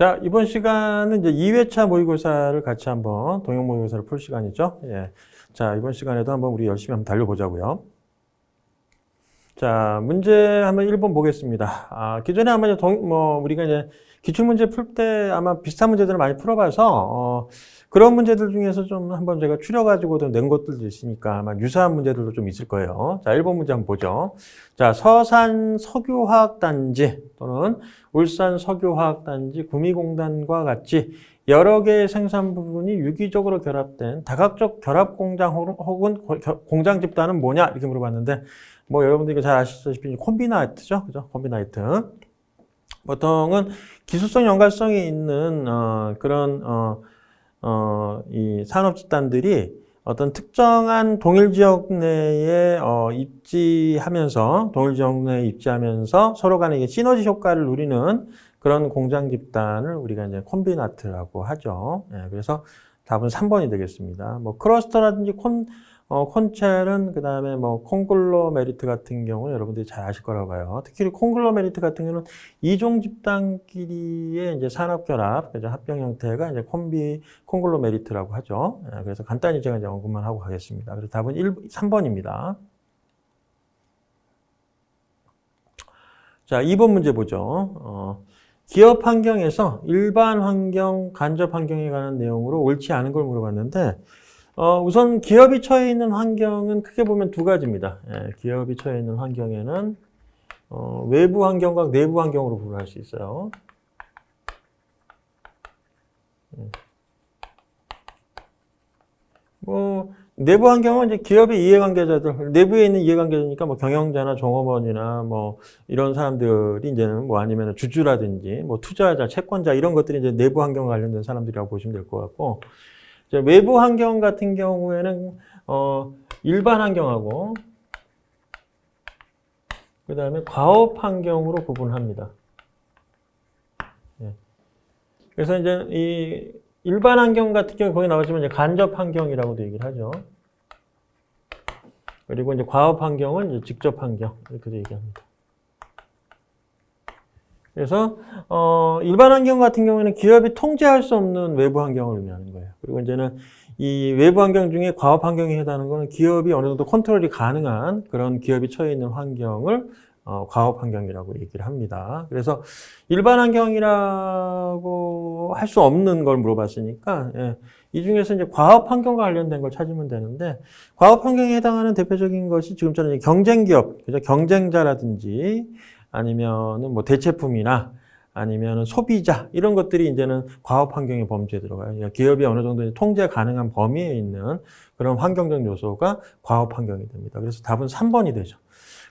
자, 이번 시간은 이제 2회차 모의고사를 같이 한번 동영 모의고사를 풀 시간이죠. 예. 자, 이번 시간에도 한번 우리 열심히 한번 달려보자고요. 자, 문제 한번 1번 보겠습니다. 기존에 아마 우리가 이제 기출문제 풀 때 아마 비슷한 문제들을 많이 풀어봐서, 그런 문제들 중에서 좀 한번 제가 추려가지고도 낸 것들도 있으니까 아마 유사한 문제들도 좀 있을 거예요. 자, 1번 문제 한번 보죠. 자, 서산 석유화학단지 또는 울산 석유화학단지 구미공단과 같이 여러 개의 생산 부분이 유기적으로 결합된 다각적 결합공장 혹은 공장 집단은 뭐냐? 이렇게 물어봤는데, 뭐 여러분들이 잘 아시다시피 콤비나이트죠. 그죠? 콤비나이트. 보통은 기술성 연관성이 있는 이 산업 집단들이 어떤 특정한 동일 지역 내에 동일 지역 내에 입지하면서 서로 간에 시너지 효과를 누리는 그런 공장 집단을 우리가 이제 콤비나트라고 하죠. 예, 그래서 답은 3번이 되겠습니다. 뭐 클러스터라든지 콘첼은 그다음에 뭐 콩글로메리트 같은 경우는 여러분들이 잘 아실 거라고 봐요. 특히 콩글로메리트 같은 경우는 이종 집단끼리의 이제 산업 결합, 그죠? 합병 형태가 이제 콩글로메리트라고 하죠. 예, 그래서 간단히 제가 이제 언급만 하고 가겠습니다. 그래서 답은 3번입니다. 자, 2번 문제 보죠. 기업 환경에서 일반 환경, 간접 환경에 관한 내용으로 옳지 않은 걸 물어봤는데, 우선 기업이 처해 있는 환경은 크게 보면 두 가지입니다. 예, 기업이 처해 있는 환경에는 외부 환경과 내부 환경으로 분류할 수 있어요. 내부 환경은 이제 기업의 이해관계자들, 내부에 있는 이해관계자니까 뭐 경영자나 종업원이나 뭐 이런 사람들이 이제는 뭐 아니면 주주라든지 뭐 투자자, 채권자 이런 것들이 이제 내부 환경과 관련된 사람들이라고 보시면 될 것 같고, 이제 외부 환경 같은 경우에는 일반 환경하고 그 다음에 과업 환경으로 구분합니다. 예. 그래서 이제 이 일반 환경 같은 경우 거기 나오지만 이제 간접 환경이라고도 얘기를 하죠. 그리고 이제 과업 환경은 이제 직접 환경 이렇게도 얘기합니다. 그래서 일반 환경 같은 경우에는 기업이 통제할 수 없는 외부 환경을 의미하는 거예요. 그리고 이제는 이 외부 환경 중에 과업 환경에 해당하는 것은 기업이 어느 정도 컨트롤이 가능한 그런 기업이 처해 있는 환경을 과업 환경이라고 얘기를 합니다. 그래서 일반 환경이라고 할 수 없는 걸 물어봤으니까, 예, 이 중에서 이제 과업 환경과 관련된 걸 찾으면 되는데, 과업 환경에 해당하는 대표적인 것이 지금처럼 경쟁 기업, 그죠? 경쟁자라든지 아니면은 뭐 대체품이나 아니면은 소비자 이런 것들이 이제는 과업 환경의 범주에 들어가요. 그러니까 기업이 어느 정도 통제 가능한 범위에 있는 그런 환경적 요소가 과업 환경이 됩니다. 그래서 답은 3번이 되죠.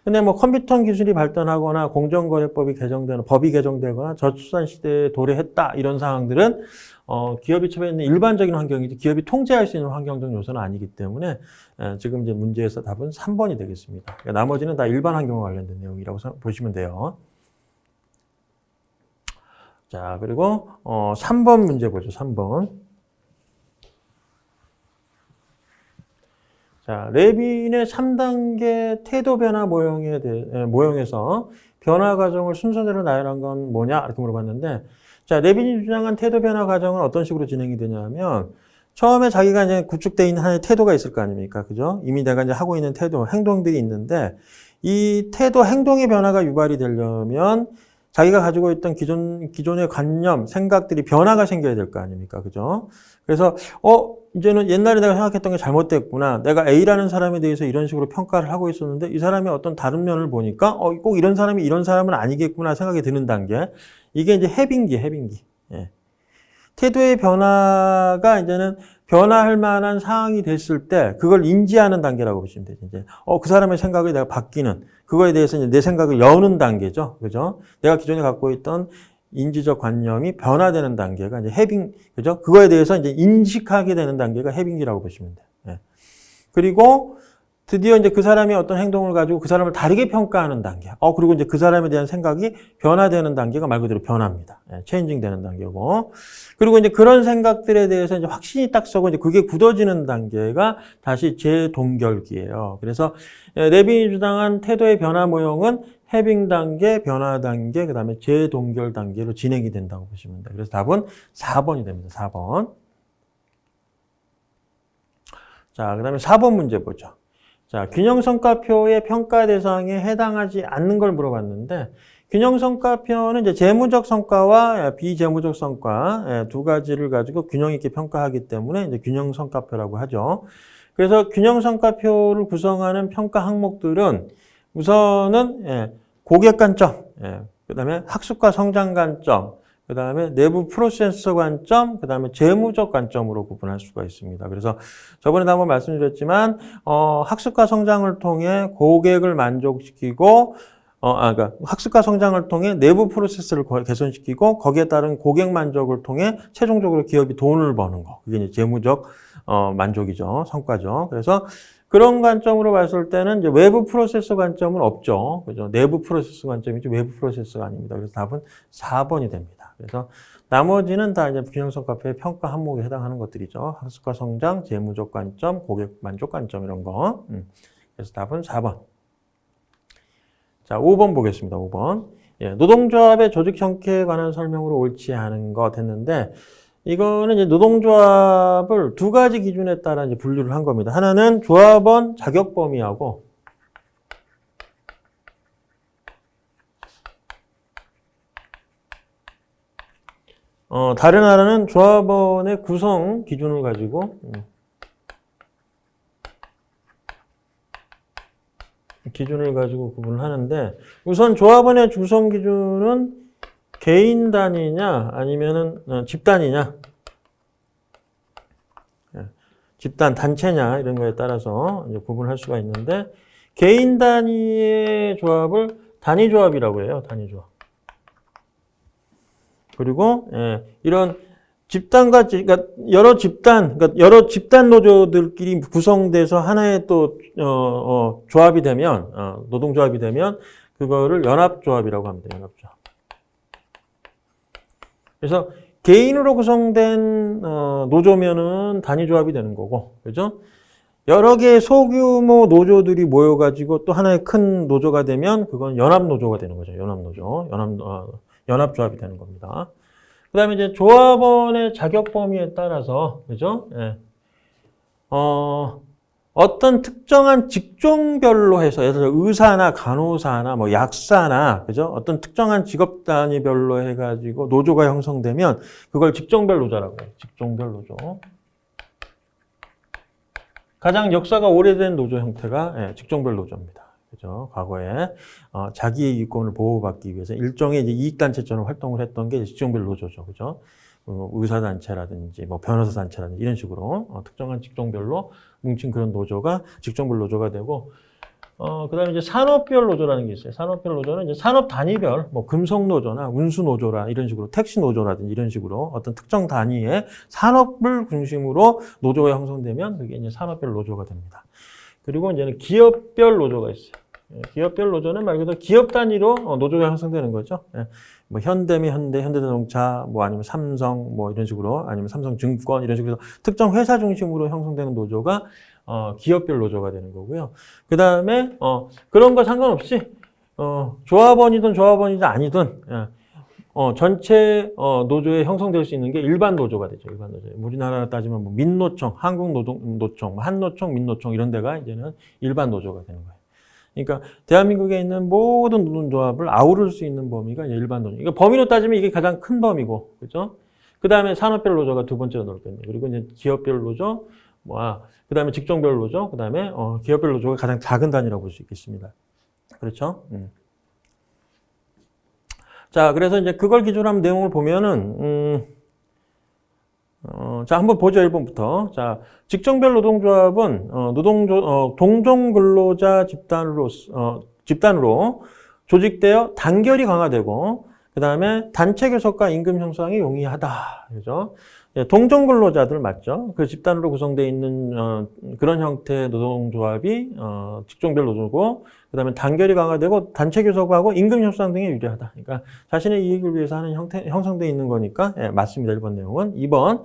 근데 뭐 컴퓨터 기술이 발전하거나 공정거래법이 개정되거나 저출산 시대에 도래했다 이런 상황들은 기업이 처해 있는 일반적인 환경이지 기업이 통제할 수 있는 환경적 요소는 아니기 때문에 지금 이제 문제에서 답은 3번이 되겠습니다. 그러니까 나머지는 다 일반 환경과 관련된 내용이라고 보시면 돼요. 자, 그리고 3번 문제 보죠. 3번. 자, 레빈의 3단계 태도 변화 모형에서 변화 과정을 순서대로 나열한 건 뭐냐? 이렇게 물어봤는데, 자, 레빈이 주장한 태도 변화 과정은 어떤 식으로 진행이 되냐면, 처음에 자기가 이제 구축되어 있는 하나의 태도가 있을 거 아닙니까? 그죠? 이미 내가 이제 하고 있는 태도, 행동들이 있는데, 이 태도, 행동의 변화가 유발이 되려면, 자기가 가지고 있던 기존의 관념, 생각들이 변화가 생겨야 될 거 아닙니까? 그죠? 그래서, 이제는 옛날에 내가 생각했던 게 잘못됐구나. 내가 A라는 사람에 대해서 이런 식으로 평가를 하고 있었는데 이 사람이 어떤 다른 면을 보니까 꼭 이런 사람이 이런 사람은 아니겠구나 생각이 드는 단계. 이게 이제 해빙기. 예. 태도의 변화가 이제는 변화할 만한 상황이 됐을 때 그걸 인지하는 단계라고 보시면 되죠. 이제 그 사람의 생각이 내가 바뀌는 그거에 대해서 이제 내 생각을 여는 단계죠. 그죠? 내가 기존에 갖고 있던 인지적 관념이 변화되는 단계가 이제 해빙, 그죠? 그거에 대해서 이제 인식하게 되는 단계가 해빙기라고 보시면 돼요. 예. 그리고 드디어 이제 그 사람이 어떤 행동을 가지고 그 사람을 다르게 평가하는 단계. 그리고 이제 그 사람에 대한 생각이 변화되는 단계가 말 그대로 변화입니다. 체인징 되는 단계고. 그리고 이제 그런 생각들에 대해서 이제 확신이 딱 서고 이제 그게 굳어지는 단계가 다시 재동결기예요. 그래서 레빈이 주장한 태도의 변화 모형은 해빙 단계, 변화 단계, 그 다음에 재동결 단계로 진행이 된다고 보시면 돼요. 그래서 답은 4번이 됩니다. 4번. 자, 그 다음에 4번 문제 보죠. 자, 균형성과표의 평가 대상에 해당하지 않는 걸 물어봤는데, 균형성과표는 이제 재무적 성과와 비재무적 성과 두 가지를 가지고 균형 있게 평가하기 때문에 이제 균형성과표라고 하죠. 그래서 균형성과표를 구성하는 평가 항목들은 우선은 고객 관점, 그 다음에 학습과 성장 관점, 그 다음에 내부 프로세서 관점, 그 다음에 재무적 관점으로 구분할 수가 있습니다. 그래서 저번에도 한번 말씀드렸지만, 학습과 성장을 통해 고객을 만족시키고, 그러니까 학습과 성장을 통해 내부 프로세스를 개선시키고, 거기에 따른 고객 만족을 통해 최종적으로 기업이 돈을 버는 거. 그게 이제 재무적, 만족이죠. 성과죠. 그래서 그런 관점으로 봤을 때는 이제 외부 프로세서 관점은 없죠. 그죠? 내부 프로세서 관점이지 외부 프로세서가 아닙니다. 그래서 답은 4번이 됩니다. 그래서 나머지는 다 이제 균형성과표의 평가 항목에 해당하는 것들이죠. 학습과 성장, 재무적 관점, 고객 만족 관점 이런 거. 그래서 답은 4번. 자, 5번 보겠습니다. 5번. 노동조합의 조직 형태에 관한 설명으로 옳지 않은 것 했는데 이거는 이제 노동조합을 두 가지 기준에 따라 이제 분류를 한 겁니다. 하나는 조합원 자격 범위하고 다른 하나는 조합원의 구성 기준을 가지고 구분을 하는데 우선 조합원의 구성 기준은 개인 단위냐 아니면은 집단이냐 집단 단체냐 이런 거에 따라서 이제 구분할 수가 있는데 개인 단위의 조합을 단위 조합이라고 해요. 단위 조합. 그리고 이런 집단과 그러니까 여러 집단 노조들끼리 구성돼서 하나의 또 조합이 되면 노동조합이 되면 그거를 연합조합이라고 합니다. 연합조합. 그래서 개인으로 구성된 노조면은 단위조합이 되는 거고, 그죠? 여러 개의 소규모 노조들이 모여가지고 또 하나의 큰 노조가 되면 그건 연합노조가 되는 거죠. 연합노조, 연합조합이 되는 겁니다. 그 다음에 이제 조합원의 자격 범위에 따라서, 그죠? 어떤 특정한 직종별로 해서, 예를 들어 의사나 간호사나 뭐 약사나, 그죠? 어떤 특정한 직업 단위별로 해가지고 노조가 형성되면 그걸 직종별 노조라고 해요. 직종별 노조. 가장 역사가 오래된 노조 형태가 직종별 노조입니다. 그죠? 과거에 자기의 이권을 보호받기 위해서 일종의 이제 이익단체처럼 활동을 했던 게 직종별 노조죠. 그죠? 의사단체라든지 뭐 변호사단체라든지 이런 식으로 특정한 직종별로 뭉친 그런 노조가 직종별 노조가 되고 그 다음에 이제 산업별 노조라는 게 있어요. 산업별 노조는 이제 산업 단위별 뭐 금속노조나 운수노조라 이런 식으로 택시노조라든지 이런 식으로 어떤 특정 단위의 산업을 중심으로 노조가 형성되면 그게 이제 산업별 노조가 됩니다. 그리고 이제는 기업별 노조가 있어요. 기업별 노조는 말 그대로 기업 단위로 노조가 형성되는 거죠. 뭐 현대면 현대, 현대자동차, 뭐 아니면 삼성, 뭐 이런 식으로 아니면 삼성증권 이런 식으로 특정 회사 중심으로 형성되는 노조가 기업별 노조가 되는 거고요. 그 다음에 그런 거 상관없이 조합원이든 조합원이든 아니든 전체 노조에 형성될 수 있는 게 일반 노조가 되죠. 일반 노조. 우리나라 따지면 뭐 민노총, 한국노동노총, 한노총, 민노총 이런 데가 이제는 일반 노조가 되는 거예요. 그러니까 대한민국에 있는 모든 노동조합을 아우를 수 있는 범위가 이제 일반 노조. 그러니까 범위로 따지면 이게 가장 큰 범위고, 그렇죠? 그 다음에 산업별 노조가 두 번째로 넓겠네요. 그리고 이제 기업별 노조, 그 다음에 직종별 노조, 그 다음에 기업별 노조가 가장 작은 단위라고 볼 수 있겠습니다. 그렇죠? 자, 그래서 이제 그걸 기준으로 한번 내용을 보면은, 자, 한번 보죠, 1번부터. 자, 직종별 노동조합은, 동종근로자 집단으로 조직되어 단결이 강화되고, 그 다음에 단체 교섭과 임금 형성이 용이하다. 그죠? 예, 동종 근로자들 맞죠? 그 집단으로 구성되어 있는 그런 형태의 노동조합이 직종별 노조고, 그다음에 단결이 강화되고 단체 교섭하고 임금 협상 등에 유리하다. 그러니까 자신의 이익을 위해서 하는 형성되어 있는 거니까 예, 맞습니다. 1번 내용은. 2번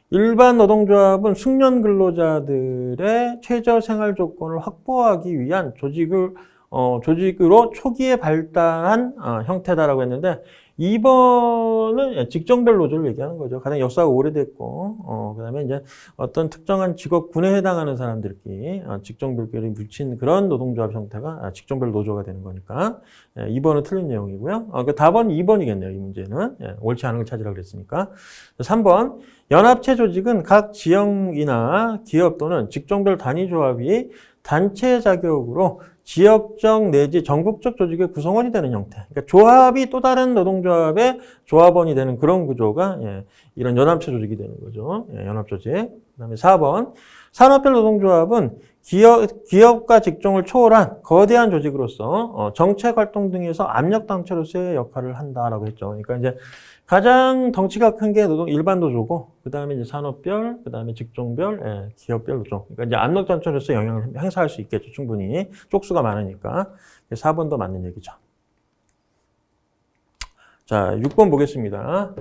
일반 노동조합은 숙련 근로자들의 최저 생활 조건을 확보하기 위한 조직으로 초기에 발달한 형태다라고 했는데 2번은 직종별 노조를 얘기하는 거죠. 가장 역사가 오래됐고, 그 다음에 이제 어떤 특정한 직업군에 해당하는 사람들끼리 직종별끼리 뭉친 그런 노동조합 형태가 직종별 노조가 되는 거니까 2번은 틀린 내용이고요. 그 답은 2번이겠네요. 이 문제는. 옳지 않은 걸 찾으라고 그랬으니까. 3번 연합체 조직은 각 지역이나 기업 또는 직종별 단위조합이 단체 자격으로 지역적 내지 전국적 조직의 구성원이 되는 형태. 그러니까 조합이 또 다른 노동조합의 조합원이 되는 그런 구조가 이런 연합체 조직이 되는 거죠. 연합조직. 그다음에 4번 산업별 노동조합은 기업과 직종을 초월한 거대한 조직으로서 정책 활동 등에서 압력 단체로서의 역할을 한다라고 했죠. 그러니까 이제 가장 덩치가 큰 게 일반 노조고, 그 다음에 이제 산업별, 그 다음에 직종별, 기업별 노조. 그러니까 이제 압력 단체로서 영향을 행사할 수 있겠죠. 충분히. 쪽수가 많으니까. 4번도 맞는 얘기죠. 자, 6번 보겠습니다.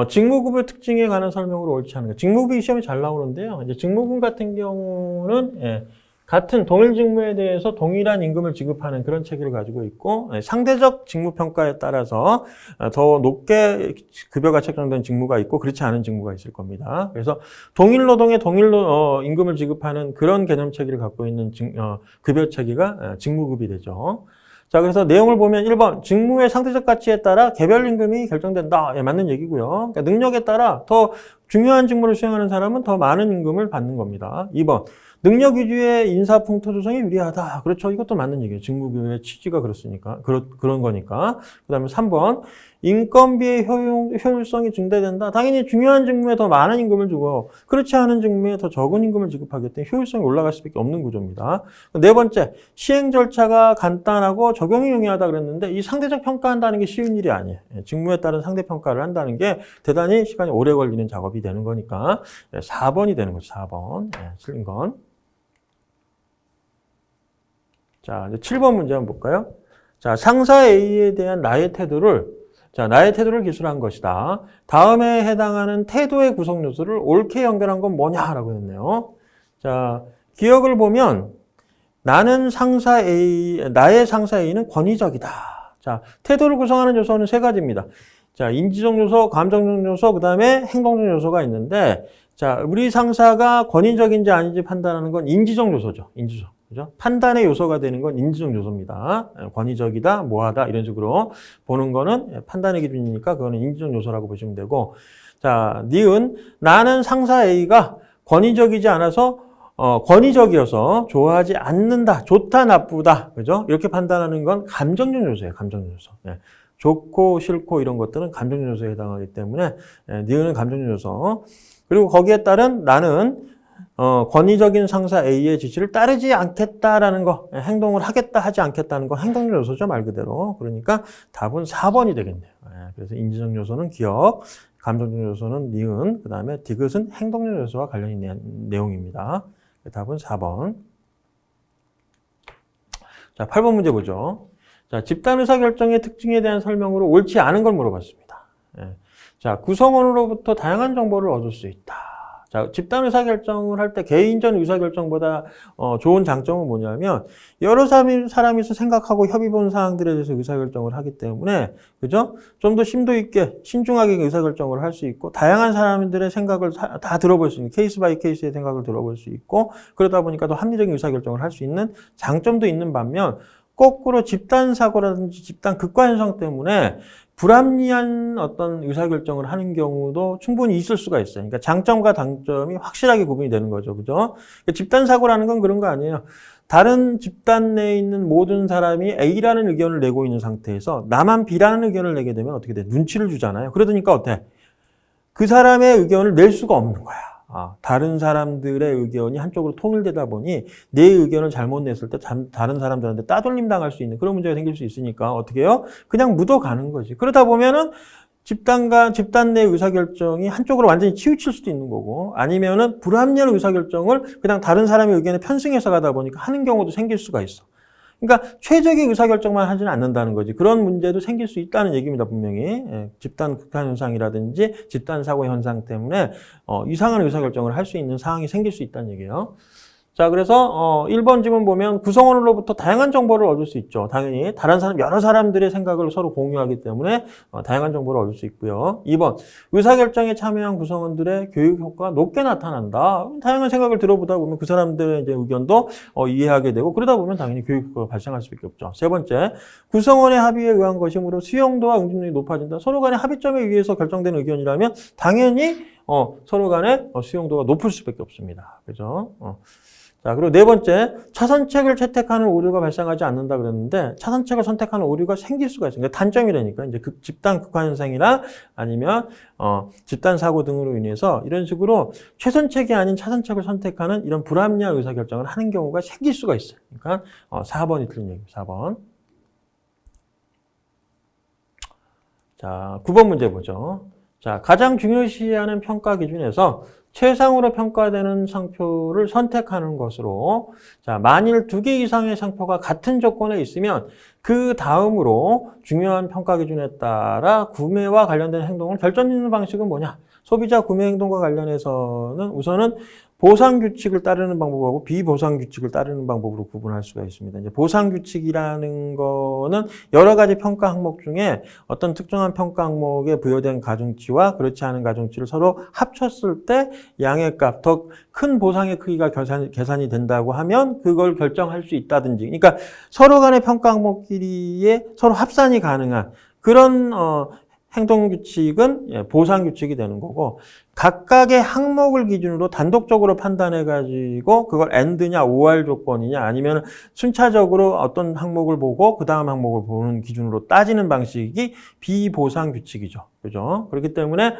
직무급의 특징에 관한 설명으로 옳지 않은 거. 직무급이 시험에 잘 나오는데요. 이제 직무급 같은 경우는 같은 동일 직무에 대해서 동일한 임금을 지급하는 그런 체계를 가지고 있고, 상대적 직무평가에 따라서 더 높게 급여가 책정된 직무가 있고 그렇지 않은 직무가 있을 겁니다. 그래서 동일 노동에 동일 임금을 지급하는 그런 개념 체계를 갖고 있는 급여 체계가 직무급이 되죠. 자, 그래서 내용을 보면 1번 직무의 상대적 가치에 따라 개별 임금이 결정된다. 맞는 얘기고요. 그러니까 능력에 따라 더 중요한 직무를 수행하는 사람은 더 많은 임금을 받는 겁니다. 2번 능력 위주의 인사 풍토 조성이 유리하다. 그렇죠. 이것도 맞는 얘기예요. 직무급여의 취지가 그렇으니까. 그런 거니까. 그 다음에 3번. 인건비의 효율성이 증대된다. 당연히 중요한 직무에 더 많은 임금을 주고, 그렇지 않은 직무에 더 적은 임금을 지급하기 때문에 효율성이 올라갈 수밖에 없는 구조입니다. 네 번째. 시행 절차가 간단하고 적용이 용이하다 그랬는데, 이 상대적 평가한다는 게 쉬운 일이 아니에요. 직무에 따른 상대평가를 한다는 게 대단히 시간이 오래 걸리는 작업이 되는 거니까 4번이 되는 거죠. 4번. 틀린 건. 자, 이제 7번 문제 한번 볼까요? 자, 상사 A에 대한 나의 태도를 기술한 것이다. 다음에 해당하는 태도의 구성 요소를 옳게 연결한 건 뭐냐라고 했네요. 자, 기억을 보면 나의 상사 A는 권위적이다. 자, 태도를 구성하는 요소는 3가지입니다. 자, 인지적 요소, 감정적 요소, 그 다음에 행동적 요소가 있는데, 자, 우리 상사가 권위적인지 아닌지 판단하는 건 인지적 요소죠. 인지적. 그죠? 판단의 요소가 되는 건 인지적 요소입니다. 권위적이다, 뭐하다, 이런 식으로 보는 거는 판단의 기준이니까 그거는 인지적 요소라고 보시면 되고, 자, 니은, 나는 상사 A가 권위적이지 않아서, 권위적이어서 좋아하지 않는다, 좋다, 나쁘다, 그죠? 이렇게 판단하는 건 감정적 요소예요, 감정적 요소. 좋고, 싫고, 이런 것들은 감정적 요소에 해당하기 때문에, 니은은 감정적 요소. 그리고 거기에 따른 나는, 권위적인 상사 A의 지시를 따르지 않겠다라는 거, 행동을 하겠다, 하지 않겠다는 거 행동적 요소죠, 말 그대로. 그러니까 답은 4번이 되겠네요. 그래서 인지적 요소는 기억, 감정적 요소는 니은, 그 다음에 디귿은 행동적 요소와 관련이 있는 내용입니다. 답은 4번. 자, 8번 문제 보죠. 자, 집단 의사결정의 특징에 대한 설명으로 옳지 않은 걸 물어봤습니다. 자, 구성원으로부터 다양한 정보를 얻을 수 있다. 자, 집단 의사결정을 할 때 개인전 의사결정보다 좋은 장점은 뭐냐면 여러 사람이서 생각하고 협의 본 사항들에 대해서 의사결정을 하기 때문에 그죠? 좀 더 심도 있게 신중하게 의사결정을 할 수 있고 다양한 사람들의 생각을 다 들어볼 수 있는 케이스 바이 케이스의 생각을 들어볼 수 있고 그러다 보니까 더 합리적인 의사결정을 할 수 있는 장점도 있는 반면 거꾸로 집단 사고라든지 집단 극과 현상 때문에 불합리한 어떤 의사결정을 하는 경우도 충분히 있을 수가 있어요. 그러니까 장점과 단점이 확실하게 구분이 되는 거죠. 그죠? 그러니까 집단 사고라는 건 그런 거 아니에요. 다른 집단 내에 있는 모든 사람이 A라는 의견을 내고 있는 상태에서 나만 B라는 의견을 내게 되면 어떻게 돼? 눈치를 주잖아요. 그러니까 어때? 그 사람의 의견을 낼 수가 없는 거야. 다른 사람들의 의견이 한쪽으로 통일되다 보니 내 의견을 잘못 냈을 때 다른 사람들한테 따돌림 당할 수 있는 그런 문제가 생길 수 있으니까 어떻게 해요? 그냥 묻어가는 거지. 그러다 보면은 집단 내 의사결정이 한쪽으로 완전히 치우칠 수도 있는 거고, 아니면은 불합리한 의사결정을 그냥 다른 사람의 의견에 편승해서 가다 보니까 하는 경우도 생길 수가 있어. 그러니까 최적의 의사결정만 하지는 않는다는 거지. 그런 문제도 생길 수 있다는 얘기입니다, 분명히. 예, 집단 극한 현상이라든지 집단 사고 현상 때문에 이상한 의사결정을 할 수 있는 상황이 생길 수 있다는 얘기예요. 자, 그래서 1번 지문 보면 구성원으로부터 다양한 정보를 얻을 수 있죠. 당연히 다른 사람, 여러 사람들의 생각을 서로 공유하기 때문에 다양한 정보를 얻을 수 있고요. 2번, 의사결정에 참여한 구성원들의 교육 효과가 높게 나타난다. 다양한 생각을 들어보다 보면 그 사람들의 이제 의견도 이해하게 되고, 그러다 보면 당연히 교육 효과가 발생할 수밖에 없죠. 세 번째, 구성원의 합의에 의한 것이므로 수용도와 응집률이 높아진다. 서로 간의 합의점에 의해서 결정된 의견이라면 당연히 서로 간의 수용도가 높을 수밖에 없습니다. 그죠? 자, 그리고 네 번째, 차선책을 채택하는 오류가 발생하지 않는다 그랬는데, 차선책을 선택하는 오류가 생길 수가 있어요. 그러니까 단점이라니까. 이제 집단 극한 현상이나 아니면, 집단 사고 등으로 인해서 이런 식으로 최선책이 아닌 차선책을 선택하는 이런 불합리한 의사결정을 하는 경우가 생길 수가 있어요. 그러니까, 4번이 틀린 얘기예요. 4번. 자, 9번 문제 보죠. 자, 가장 중요시하는 평가 기준에서 최상으로 평가되는 상표를 선택하는 것으로, 자, 만일 2개 이상의 상표가 같은 조건에 있으면 그 다음으로 중요한 평가 기준에 따라 구매와 관련된 행동을 결정짓는 방식은 뭐냐? 소비자 구매 행동과 관련해서는 우선은 보상 규칙을 따르는 방법하고 비보상 규칙을 따르는 방법으로 구분할 수가 있습니다. 이제 보상 규칙이라는 거는 여러 가지 평가 항목 중에 어떤 특정한 평가 항목에 부여된 가중치와 그렇지 않은 가중치를 서로 합쳤을 때 양의 값, 더 큰 보상의 크기가 계산이 된다고 하면 그걸 결정할 수 있다든지. 그러니까 서로 간의 평가 항목끼리의 서로 합산이 가능한 그런 행동규칙은 보상규칙이 되는 거고, 각각의 항목을 기준으로 단독적으로 판단해가지고 그걸 AND냐 OR 조건이냐 아니면 순차적으로 어떤 항목을 보고 그 다음 항목을 보는 기준으로 따지는 방식이 비보상규칙이죠. 그죠? 그렇기 때문에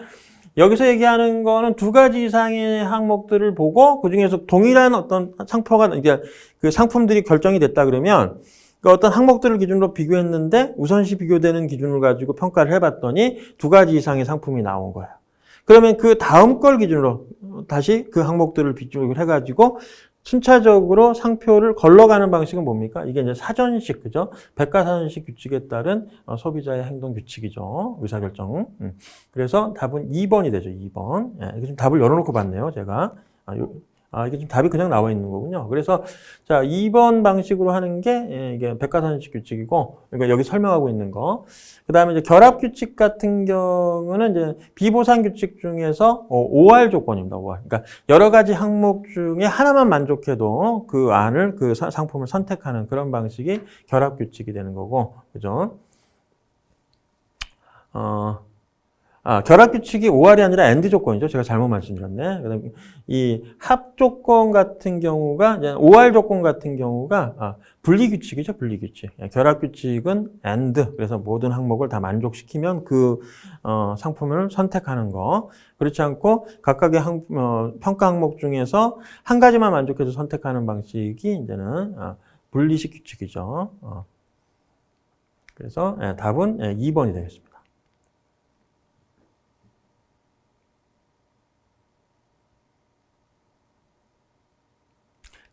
여기서 얘기하는 거는 2가지 이상의 항목들을 보고 그 중에서 동일한 어떤 상표가, 이게 그 상품들이 결정이 됐다 그러면 어떤 항목들을 기준으로 비교했는데 우선시 비교되는 기준을 가지고 평가를 해봤더니 2가지 이상의 상품이 나온 거예요. 그러면 그 다음 걸 기준으로 다시 그 항목들을 비교를 해가지고 순차적으로 상표를 걸러가는 방식은 뭡니까? 이게 이제 사전식, 그죠? 백과사전식 규칙에 따른 소비자의 행동 규칙이죠. 의사결정. 그래서 답은 2번이 되죠. 2번. 예, 이게 지금 답을 열어놓고 봤네요. 제가. 이게 지금 답이 그냥 나와 있는 거군요. 그래서, 자, 2번 방식으로 하는 게, 이게 백과사전식 규칙이고, 그러니까 여기 설명하고 있는 거. 그 다음에 이제 결합 규칙 같은 경우는 이제 비보상 규칙 중에서 OR 조건입니다. OR. 그러니까 여러 가지 항목 중에 하나만 만족해도 그 안을, 그 상품을 선택하는 그런 방식이 결합 규칙이 되는 거고, 그죠? 결합 규칙이 OR이 아니라 AND 조건이죠. 제가 잘못 말씀드렸네. 그다음에 이 합 조건 같은 경우가, 이제 OR 조건 같은 경우가 분리 규칙이죠. 분리 규칙. 결합 규칙은 AND. 그래서 모든 항목을 다 만족시키면 그 상품을 선택하는 거. 그렇지 않고 각각의 평가 항목 중에서 한 가지만 만족해서 선택하는 방식이 이제는 분리식 규칙이죠. 그래서 답은 2번이 되겠습니다.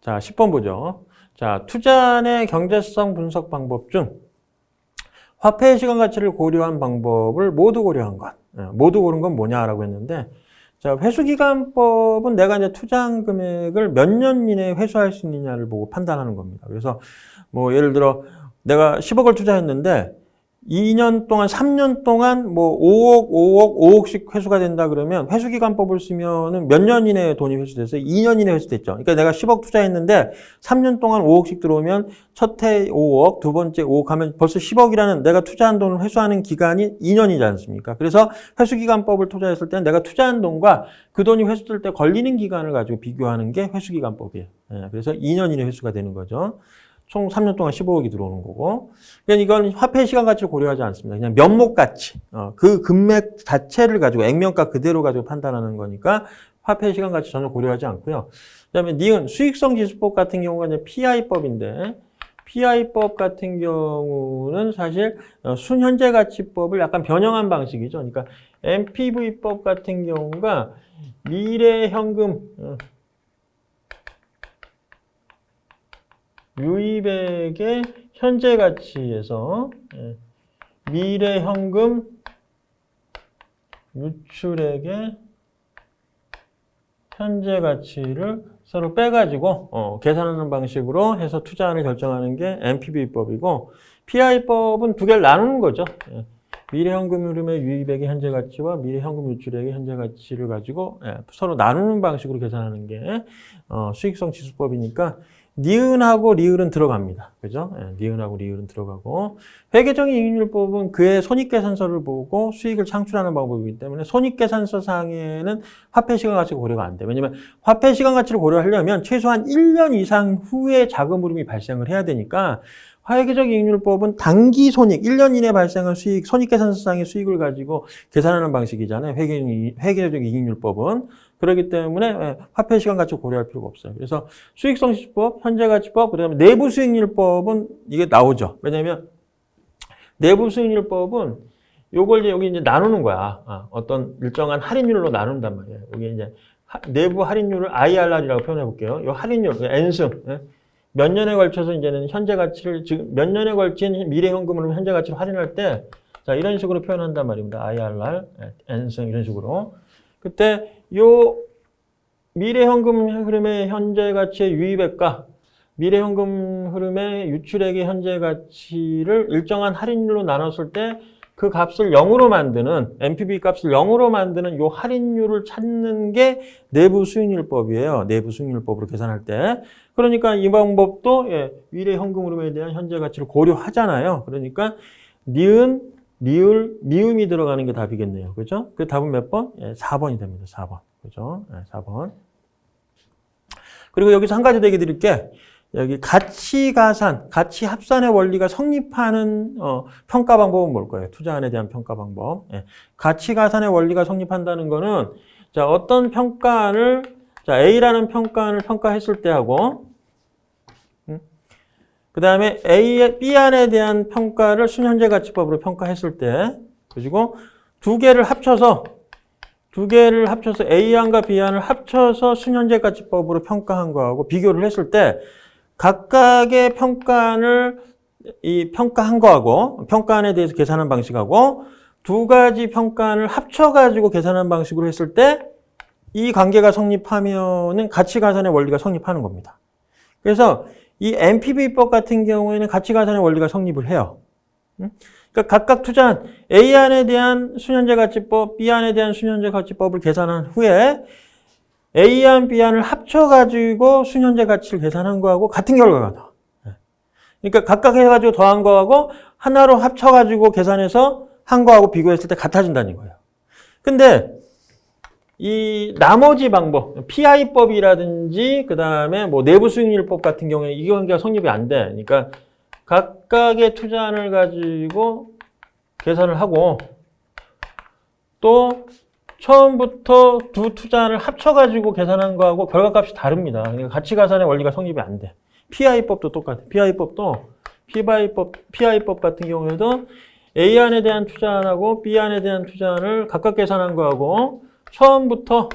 자, 10번 보죠. 자, 투자안의 경제성 분석 방법 중 화폐의 시간 가치를 고려한 방법을 모두 고려한 것. 모두 고른 건 뭐냐라고 했는데, 자, 회수기간법은 내가 이제 투자한 금액을 몇 년 이내에 회수할 수 있느냐를 보고 판단하는 겁니다. 그래서 뭐 예를 들어 내가 10억을 투자했는데 2년 동안, 3년 동안 뭐 5억씩 회수가 된다 그러면 회수기간법을 쓰면은 몇 년 이내에 돈이 회수됐어요? 2년 이내에 회수됐죠. 그러니까 내가 10억 투자했는데 3년 동안 5억씩 들어오면 첫 해 5억, 두 번째 5억 하면 벌써 10억이라는 내가 투자한 돈을 회수하는 기간이 2년이지 않습니까? 그래서 회수기간법을 투자했을 때는 내가 투자한 돈과 그 돈이 회수될 때 걸리는 기간을 가지고 비교하는 게 회수기간법이에요. 그래서 2년 이내 회수가 되는 거죠. 총 3년 동안 15억이 들어오는 거고. 그러니까 이건 화폐의 시간 가치를 고려하지 않습니다. 그냥 면목 가치, 그 금액 자체를 가지고 액면가 그대로 가지고 판단하는 거니까 화폐의 시간 가치 전혀 고려하지 않고요. 그다음에 니은 수익성 지수법 같은 경우가 이제 PI법인데 PI법 같은 경우는 사실 순현재가치법을 약간 변형한 방식이죠. 그러니까 MPV법 같은 경우가 미래현금 유입액의 현재가치에서 미래현금 유출액의 현재가치를 서로 빼가지고 계산하는 방식으로 해서 투자안을 결정하는 게 NPV법이고, PI법은 두 개를 나누는 거죠. 미래현금 흐름의 유입액의 현재가치와 미래현금 유출액의 현재가치를 가지고 서로 나누는 방식으로 계산하는 게 수익성 지수법이니까 니은하고 리을은 들어갑니다. 그죠? 니은하고 리을은 들어가고, 회계적인 이익률법은 그의 손익계산서를 보고 수익을 창출하는 방법이기 때문에 손익계산서 상에는 화폐시간가치가 고려가 안 돼. 왜냐면 화폐시간가치를 고려하려면 최소한 1년 이상 후에 자금 흐름이 발생을 해야 되니까, 회계적 이익률법은 단기 손익, 1년 이내에 발생한 수익, 손익계산서상의 수익을 가지고 계산하는 방식이잖아요. 회계적 이익률법은. 그렇기 때문에 화폐시간가치 고려할 필요가 없어요. 그래서 수익성지수법, 현재가치법, 그다음에 내부수익률법은 이게 나오죠. 왜냐하면 내부수익률법은 요걸 여기 이제 나누는 거야. 어떤 일정한 할인율로 나눈단 말이에요. 여기 이제 내부 할인율을 IRR이라고 표현해 볼게요. 요 할인율, N승. 몇 년에 걸쳐서 이제는 현재 가치를, 지금 몇 년에 걸친 미래 현금으로 현재 가치를 할인할 때, 자, 이런 식으로 표현한단 말입니다. IRR, N승, 이런 식으로. 그때 요 미래 현금 흐름의 현재 가치의 유입액과 미래 현금 흐름의 유출액의 현재 가치를 일정한 할인율로 나눴을 때 그 값을 0으로 만드는, NPV 값을 0으로 만드는 요 할인율을 찾는 게 내부 수익률법이에요. 내부 수익률법으로 계산할 때. 그러니까 이 방법도 미래 현금 흐름에 대한 현재 가치를 고려하잖아요. 그러니까 니은, 리을, 미음이 들어가는 게 답이겠네요. 그죠? 그 답은 몇 번? 4번이 됩니다. 4번. 그죠? 4번. 그리고 여기서 한 가지 더 얘기 드릴게. 여기 가치가산, 가치합산의 원리가 성립하는 평가 방법은 뭘까요? 투자안에 대한 평가 방법. 가치가산의 원리가 성립한다는 거는, 자, 어떤 평가안을, 자, A라는 평가안을 평가했을 때 하고, 그 다음에 B안에 대한 평가를 순현재가치법으로 평가했을 때, 그리고 두 개를 합쳐서 A안과 B안을 합쳐서 순현재가치법으로 평가한 거하고 비교를 했을 때, 각각의 평가안을 평가한 거하고, 평가안에 대해서 계산한 방식하고, 두 가지 평가안을 합쳐가지고 계산한 방식으로 했을 때, 이 관계가 성립하면은 가치가산의 원리가 성립하는 겁니다. 그래서 이 NPV법 같은 경우에는 가치가산의 원리가 성립을 해요. 그러니까 각각 투자한 A안에 대한 순현재가치법, B안에 대한 순현재가치법을 계산한 후에 A안, B안을 합쳐가지고 순현재가치를 계산한 거하고 같은 결과가 나와. 그러니까 각각 해가지고 더한 거하고 하나로 합쳐가지고 계산해서 한 거하고 비교했을 때 같아진다는 거예요. 근데 이 나머지 방법, PI법이라든지 그 다음에 뭐 내부수익률법 같은 경우에 이 관계가 성립이 안 돼. 그러니까 각각의 투자안을 가지고 계산을 하고 또 처음부터 두 투자안을 합쳐가지고 계산한 거하고 결과값이 다릅니다. 그러니까 가치가산의 원리가 성립이 안 돼. PI법도 똑같아. PI법 같은 경우에도 A안에 대한 투자안하고 B안에 대한 투자안을 각각 계산한 거하고 처음부터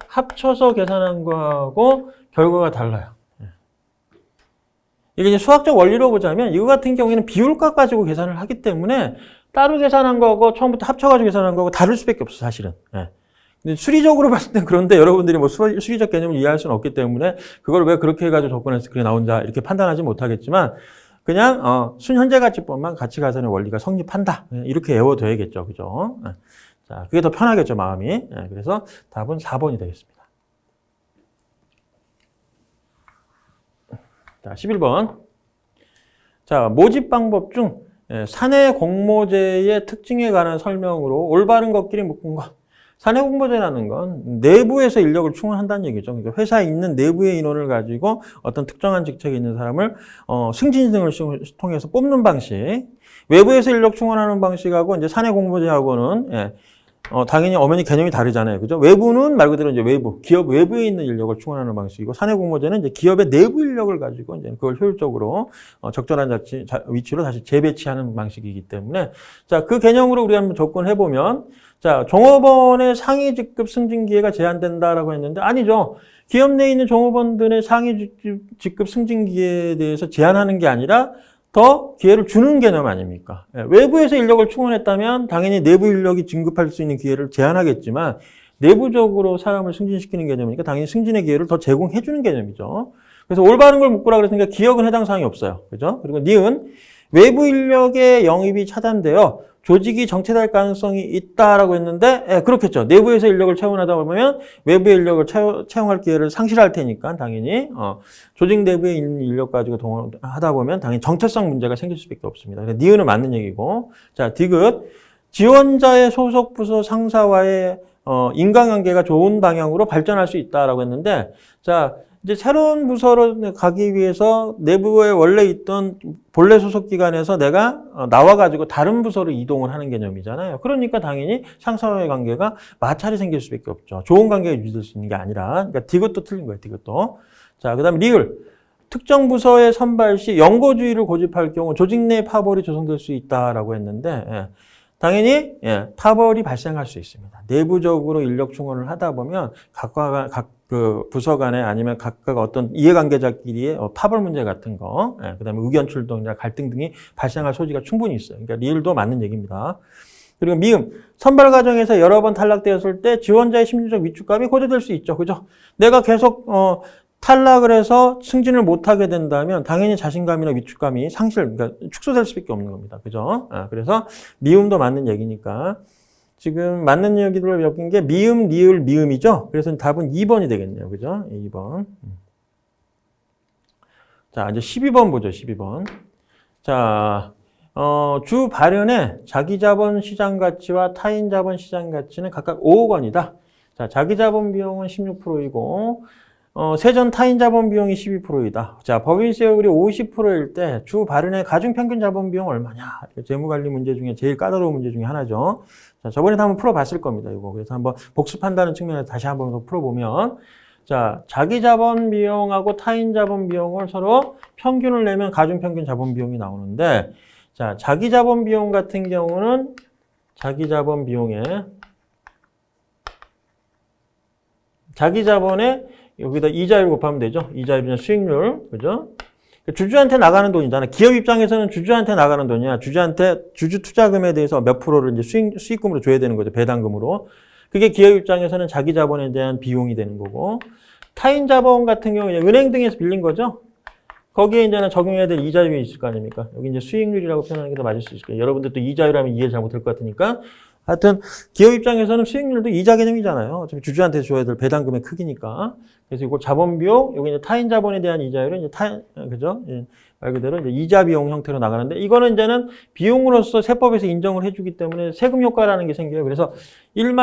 합쳐서 계산한 거하고 결과가 달라요. 이게 이제 수학적 원리로 보자면 이거 같은 경우에는 비율값 가지고 계산을 하기 때문에 따로 계산한 거하고 처음부터 합쳐가지고 계산한 거하고 다를 수밖에 없어, 사실은. 근데 수리적으로 봤을 땐 그런데 여러분들이 뭐 수리적 개념을 이해할 수는 없기 때문에 그걸 왜 그렇게 해가지고 접근해서 그게 나온다 이렇게 판단하지 못하겠지만 그냥 순현재가치법만 가치가산의 원리가 성립한다 이렇게 외워둬야겠죠, 그죠? 자, 그게 더 편하겠죠, 마음이. 그래서 답은 4번이 되겠습니다. 자, 11번. 자, 모집 방법 중 사내 공모제의 특징에 관한 설명으로 올바른 것끼리 묶은 것. 사내 공모제라는 건 내부에서 인력을 충원한다는 얘기죠. 그러니까 회사에 있는 내부의 인원을 가지고 어떤 특정한 직책에 있는 사람을 승진 등을 통해서 뽑는 방식. 외부에서 인력 충원하는 방식하고 이제 사내 공모제하고는 당연히 엄연히 개념이 다르잖아요. 그죠? 외부는 말 그대로 이제 외부, 기업 외부에 있는 인력을 충원하는 방식이고, 사내 공모제는 이제 기업의 내부 인력을 가지고 이제 그걸 효율적으로 적절한 위치로 다시 재배치하는 방식이기 때문에, 자, 그 개념으로 우리 한번 접근해 보면, 자, 종업원의 상위 직급 승진 기회가 제한된다라고 했는데, 아니죠. 기업 내에 있는 종업원들의 상위 직급 승진 기회에 대해서 제한하는 게 아니라 더 기회를 주는 개념 아닙니까? 외부에서 인력을 충원했다면 당연히 내부 인력이 진급할 수 있는 기회를 제한하겠지만 내부적으로 사람을 승진시키는 개념이니까 당연히 승진의 기회를 더 제공해 주는 개념이죠. 그래서 올바른 걸 묶으라 그랬으니까 기업은 해당 사항이 없어요. 그죠? 그리고 니은 외부 인력의 영입이 차단되어 조직이 정체될 가능성이 있다라고 했는데, 그렇겠죠. 내부에서 인력을 채용하다 보면 외부의 인력을 채용할 기회를 상실할 테니까 당연히 조직 내부에 있는 인력 가지고 동원하다 보면 당연히 정체성 문제가 생길 수밖에 없습니다. 그래서 니은은 맞는 얘기고, 자 디귿 지원자의 소속 부서 상사와의 인간관계가 좋은 방향으로 발전할 수 있다라고 했는데, 자 이제 새로운 부서로 가기 위해서 내부에 원래 있던 본래 소속 기관에서 내가 나와가지고 다른 부서로 이동을 하는 개념이잖아요. 그러니까 당연히 상사와의 관계가 마찰이 생길 수밖에 없죠. 좋은 관계가 유지될 수 있는 게 아니라. 그러니까 디귿도 틀린 거예요. 디귿도. 자, 그다음에 리을. 특정 부서의 선발 시 연고주의를 고집할 경우 조직 내 파벌이 조성될 수 있다라고 했는데, 당연히 파벌이 발생할 수 있습니다. 내부적으로 인력 충원을 하다 보면 각 부서 간에 아니면 각각 어떤 이해관계자끼리의 파벌 문제 같은 거, 그다음에 의견 출동이나 갈등 등이 발생할 소지가 충분히 있어요. 그러니까 리을도 맞는 얘기입니다. 그리고 미음, 선발 과정에서 여러 번 탈락되었을 때 지원자의 심리적 위축감이 고조될 수 있죠. 그죠? 내가 계속 탈락을 해서 승진을 못하게 된다면 당연히 자신감이나 위축감이 그러니까 축소될 수밖에 없는 겁니다. 그죠? 그래서 미음도 맞는 얘기니까. 지금 맞는 얘기들로 엮인 게 미음, 리을, 미음이죠? 그래서 답은 2번이 되겠네요. 그죠? 2번. 자, 이제 12번 보죠. 12번. 자, 주 발현의 자기자본 시장 가치와 타인 자본 시장 가치는 각각 5억 원이다. 자, 자기자본 비용은 16%이고, 세전 타인 자본 비용이 12%이다. 자, 법인세율이 50%일 때 주 발현의 가중평균 자본 비용 얼마냐? 재무관리 문제 중에 제일 까다로운 문제 중에 하나죠. 자, 저번에도 한번 풀어봤을 겁니다. 이거. 그래서 한번 복습한다는 측면에서 다시 한번 더 풀어보면, 자, 자기 자본 비용하고 타인 자본 비용을 서로 평균을 내면 가중평균 자본 비용이 나오는데, 자, 자기 자본 비용 같은 경우는 자기 자본 비용에 자기 자본에 여기다 이자율 곱하면 되죠. 이자율이나 수익률, 그죠? 주주한테 나가는 돈이잖아. 기업 입장에서는 주주한테 나가는 돈이야. 주주 투자금에 대해서 몇 프로를 이제 수익금으로 줘야 되는 거죠. 배당금으로. 그게 기업 입장에서는 자기 자본에 대한 비용이 되는 거고. 타인 자본 같은 경우는 은행 등에서 빌린 거죠. 거기에 이제는 적용해야 될 이자율이 있을 거 아닙니까? 여기 이제 수익률이라고 표현하는 게 더 맞을 수 있을 거예요. 여러분들 또 이자율하면 이해 잘못할 것 같으니까. 하여튼 기업 입장에서는 수익률도 이자 개념이잖아요. 어차피 주주한테 줘야 될 배당금의 크기니까. 그래서 이거 자본 비용, 여기 이제 타인 자본에 대한 이자율은 이제 그죠? 말 그대로 이제 이자 비용 형태로 나가는데 이거는 이제는 비용으로서 세법에서 인정을 해주기 때문에 세금 효과라는 게 생겨요. 그래서 1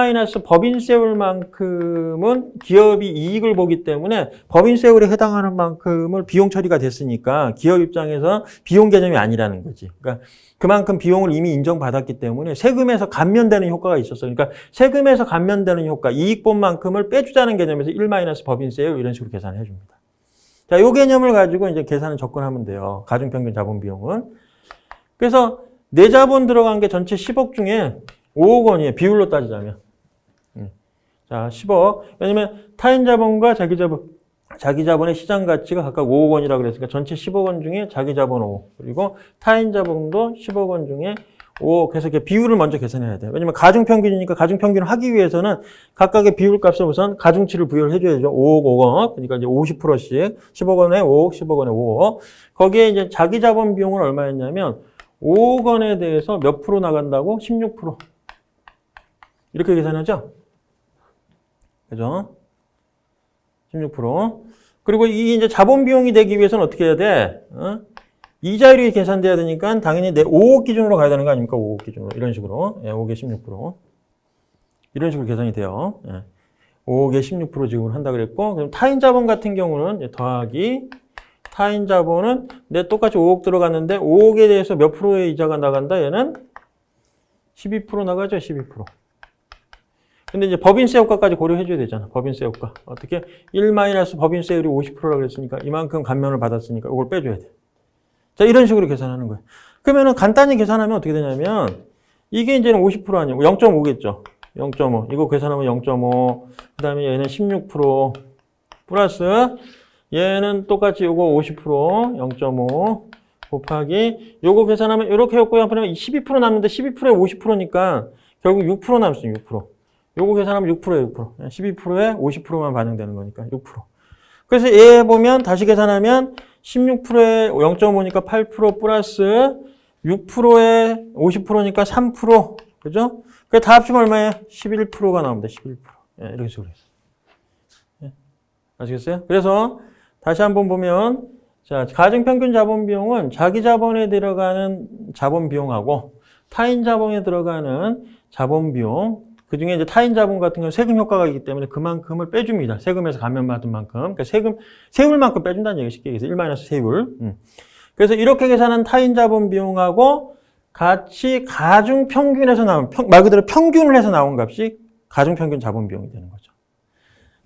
법인세율만큼은 기업이 이익을 보기 때문에 법인세율에 해당하는 만큼을 비용 처리가 됐으니까 기업 입장에서 비용 개념이 아니라는 거지. 그러니까 그만큼 비용을 이미 인정받았기 때문에 세금에서 감면되는 효과가 있었어요. 그러니까 세금에서 감면되는 효과, 이익본만큼을 빼주자는 개념에서 1 법인세율 이런 식으로 계산을 해줍니다. 자, 요 개념을 가지고 이제 계산을 접근하면 돼요. 가중평균 자본 비용은. 그래서 내 자본 들어간 게 전체 10억 중에 5억 원이에요. 비율로 따지자면. 자, 10억. 왜냐면 타인 자본과 자기 자본의 시장 가치가 각각 5억 원이라고 그랬으니까 전체 10억 원 중에 자기 자본 5억. 그리고 타인 자본도 10억 원 중에 5억. 그래서 이렇게 비율을 먼저 계산해야 돼요. 왜냐면 가중평균이니까 가중평균을 하기 위해서는 각각의 비율 값을 우선 가중치를 부여를 해줘야죠. 5억, 5억. 그러니까 이제 50%씩 10억 원에 5억, 10억 원에 5억. 거기에 이제 자기 자본 비용은 얼마였냐면 5억 원에 대해서 몇 프로 나간다고? 16%. 이렇게 계산하죠? 그죠? 16%. 그리고 이 이제 자본 비용이 되기 위해서는 어떻게 해야 돼? 이자율이 계산돼야 되니까 당연히 내 5억 기준으로 가야 되는 거 아닙니까? 5억 기준으로. 이런 식으로. 5억에 16%. 이런 식으로 계산이 돼요. 5억에 16% 지급을 한다 그랬고, 그럼 타인 자본 같은 경우는 이제 더하기 타인 자본은 내 똑같이 5억 들어갔는데 5억에 대해서 몇 프로의 이자가 나간다? 얘는 12% 나가죠? 12%. 근데 이제 법인세 효과까지 고려해줘야 되잖아. 법인세 효과. 어떻게? 1 마이너스 법인세율이 50%라고 그랬으니까 이만큼 감면을 받았으니까 이걸 빼줘야 돼. 자, 이런 식으로 계산하는 거예요. 그러면은 간단히 계산하면 어떻게 되냐면 이게 이제는 50% 아니고 0.5겠죠. 0.5. 이거 계산하면 0.5. 그 다음에 얘는 16% 플러스 얘는 똑같이 요거 50% 0.5 곱하기 요거 계산하면 이렇게 엮고요. 12% 남는데 12%에 50%니까 결국 6% 남습니다. 6%. 요거 계산하면 6%에 6%. 12%에 50%만 반영되는 거니까 6%. 그래서 얘 보면 다시 계산하면 16%에 0.5니까 8% 플러스 6%에 50%니까 3%. 그죠? 그 다 합치면 얼마예요? 11%가 나옵니다. 11%. 예, 이렇게 식으로 해서. 예. 아시겠어요? 그래서 다시 한번 보면 자, 가중평균 자본 비용은 자기 자본에 들어가는 자본 비용하고 타인 자본에 들어가는 자본 비용, 그 중에 이제 타인 자본 같은 경우는 세금 효과가 있기 때문에 그만큼을 빼줍니다. 세금에서 감면받은 만큼. 그러니까 세율만큼 빼준다는 얘기 쉽게 얘기해서 1 세율. 그래서 이렇게 계산한 타인 자본 비용하고 같이 가중평균에서 나온, 말 그대로 평균을 해서 나온 값이 가중평균 자본 비용이 되는 거죠.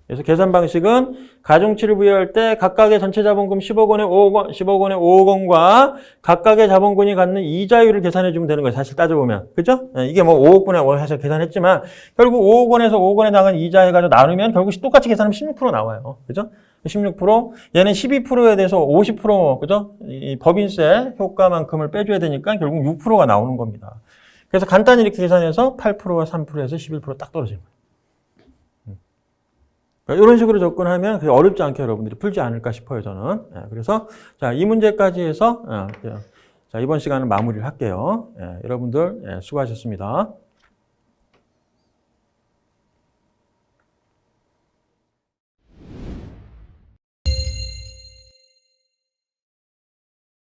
그래서 계산 방식은 가중치를 부여할 때 각각의 전체 자본금 10억 원에 5억 원, 10억 원에 5억 원과 각각의 자본금이 갖는 이자율을 계산해 주면 되는 거예요. 사실 따져보면. 그죠? 이게 뭐 5억 원에 해서 계산했지만 결국 5억 원에서 5억 원에 나간 이자 해가지고 나누면 결국 똑같이 계산하면 16% 나와요. 그죠? 16%, 얘는 12%에 대해서 50%, 그죠? 이 법인세 효과만큼을 빼줘야 되니까 결국 6%가 나오는 겁니다. 그래서 간단히 이렇게 계산해서 8%와 3%에서 11% 딱 떨어지는 거예요. 이런 식으로 접근하면 어렵지 않게 여러분들이 풀지 않을까 싶어요, 저는. 그래서, 자, 이 문제까지 해서, 자, 이번 시간은 마무리를 할게요. 여러분들, 수고하셨습니다.